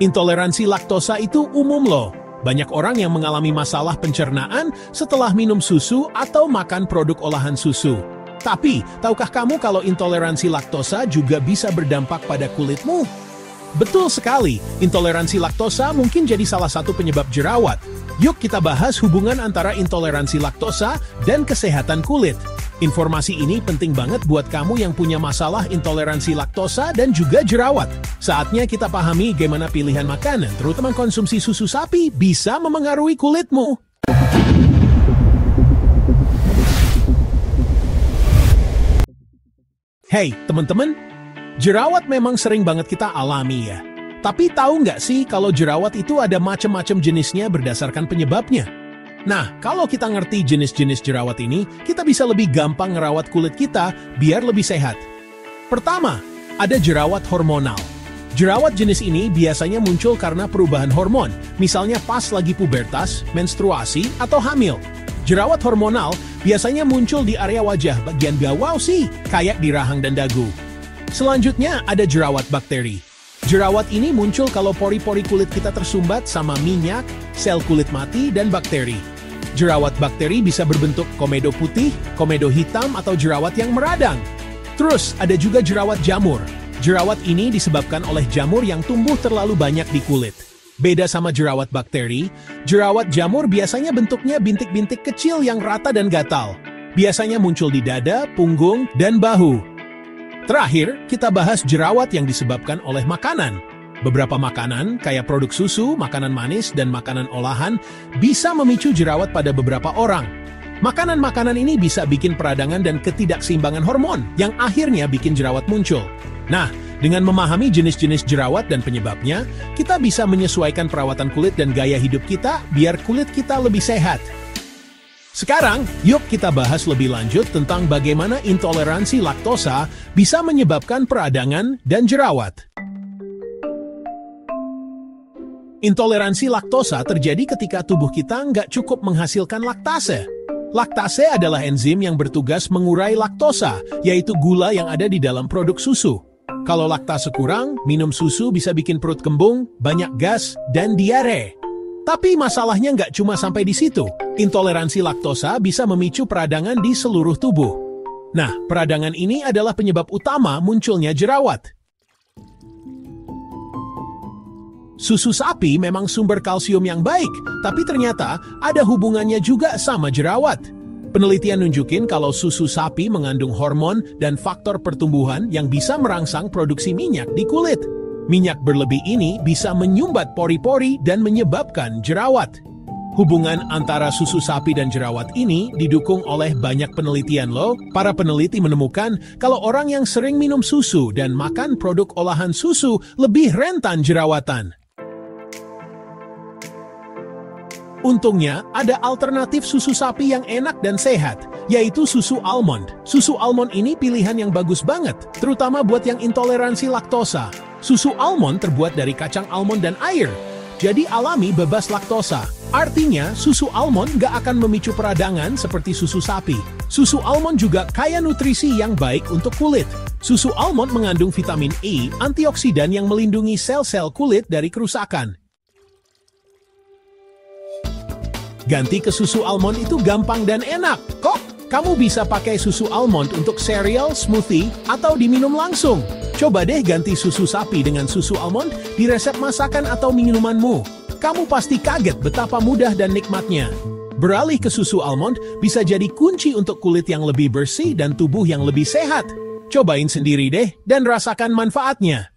Intoleransi laktosa itu umum loh. Banyak orang yang mengalami masalah pencernaan setelah minum susu atau makan produk olahan susu. Tapi, tahukah kamu kalau intoleransi laktosa juga bisa berdampak pada kulitmu? Betul sekali, intoleransi laktosa mungkin jadi salah satu penyebab jerawat. Yuk kita bahas hubungan antara intoleransi laktosa dan kesehatan kulit. Informasi ini penting banget buat kamu yang punya masalah intoleransi laktosa dan juga jerawat. Saatnya kita pahami gimana pilihan makanan, terutama konsumsi susu sapi, bisa memengaruhi kulitmu. Hey, teman-teman, jerawat memang sering banget kita alami ya. Tapi tahu nggak sih kalau jerawat itu ada macam-macam jenisnya berdasarkan penyebabnya? Nah, kalau kita ngerti jenis-jenis jerawat ini, kita bisa lebih gampang ngerawat kulit kita biar lebih sehat. Pertama, ada jerawat hormonal. Jerawat jenis ini biasanya muncul karena perubahan hormon, misalnya pas lagi pubertas, menstruasi, atau hamil. Jerawat hormonal biasanya muncul di area wajah bagian bawah sih, kayak di rahang dan dagu. Selanjutnya ada jerawat bakteri. Jerawat ini muncul kalau pori-pori kulit kita tersumbat sama minyak, sel kulit mati, dan bakteri. Jerawat bakteri bisa berbentuk komedo putih, komedo hitam, atau jerawat yang meradang. Terus ada juga jerawat jamur. Jerawat ini disebabkan oleh jamur yang tumbuh terlalu banyak di kulit. Beda sama jerawat bakteri, jerawat jamur biasanya bentuknya bintik-bintik kecil yang rata dan gatal. Biasanya muncul di dada, punggung, dan bahu. Terakhir, kita bahas jerawat yang disebabkan oleh makanan. Beberapa makanan, kayak produk susu, makanan manis, dan makanan olahan, bisa memicu jerawat pada beberapa orang. Makanan-makanan ini bisa bikin peradangan dan ketidakseimbangan hormon, yang akhirnya bikin jerawat muncul. Nah, dengan memahami jenis-jenis jerawat dan penyebabnya, kita bisa menyesuaikan perawatan kulit dan gaya hidup kita biar kulit kita lebih sehat. Sekarang, yuk kita bahas lebih lanjut tentang bagaimana intoleransi laktosa bisa menyebabkan peradangan dan jerawat. Intoleransi laktosa terjadi ketika tubuh kita nggak cukup menghasilkan laktase. Laktase adalah enzim yang bertugas mengurai laktosa, yaitu gula yang ada di dalam produk susu. Kalau laktase kurang, minum susu bisa bikin perut kembung, banyak gas, dan diare. Tapi masalahnya nggak cuma sampai di situ. Intoleransi laktosa bisa memicu peradangan di seluruh tubuh. Nah, peradangan ini adalah penyebab utama munculnya jerawat. Susu sapi memang sumber kalsium yang baik, tapi ternyata ada hubungannya juga sama jerawat. Penelitian nunjukin kalau susu sapi mengandung hormon dan faktor pertumbuhan yang bisa merangsang produksi minyak di kulit. Minyak berlebih ini bisa menyumbat pori-pori dan menyebabkan jerawat. Hubungan antara susu sapi dan jerawat ini didukung oleh banyak penelitian loh. Para peneliti menemukan kalau orang yang sering minum susu dan makan produk olahan susu lebih rentan jerawatan. Untungnya, ada alternatif susu sapi yang enak dan sehat, yaitu susu almond. Susu almond ini pilihan yang bagus banget, terutama buat yang intoleransi laktosa. Susu almond terbuat dari kacang almond dan air, jadi alami bebas laktosa. Artinya, susu almond nggak akan memicu peradangan seperti susu sapi. Susu almond juga kaya nutrisi yang baik untuk kulit. Susu almond mengandung vitamin E, antioksidan yang melindungi sel-sel kulit dari kerusakan. Ganti ke susu almond itu gampang dan enak. Kok? Kamu bisa pakai susu almond untuk cereal, smoothie, atau diminum langsung. Coba deh ganti susu sapi dengan susu almond di resep masakan atau minumanmu. Kamu pasti kaget betapa mudah dan nikmatnya. Beralih ke susu almond bisa jadi kunci untuk kulit yang lebih bersih dan tubuh yang lebih sehat. Cobain sendiri deh dan rasakan manfaatnya.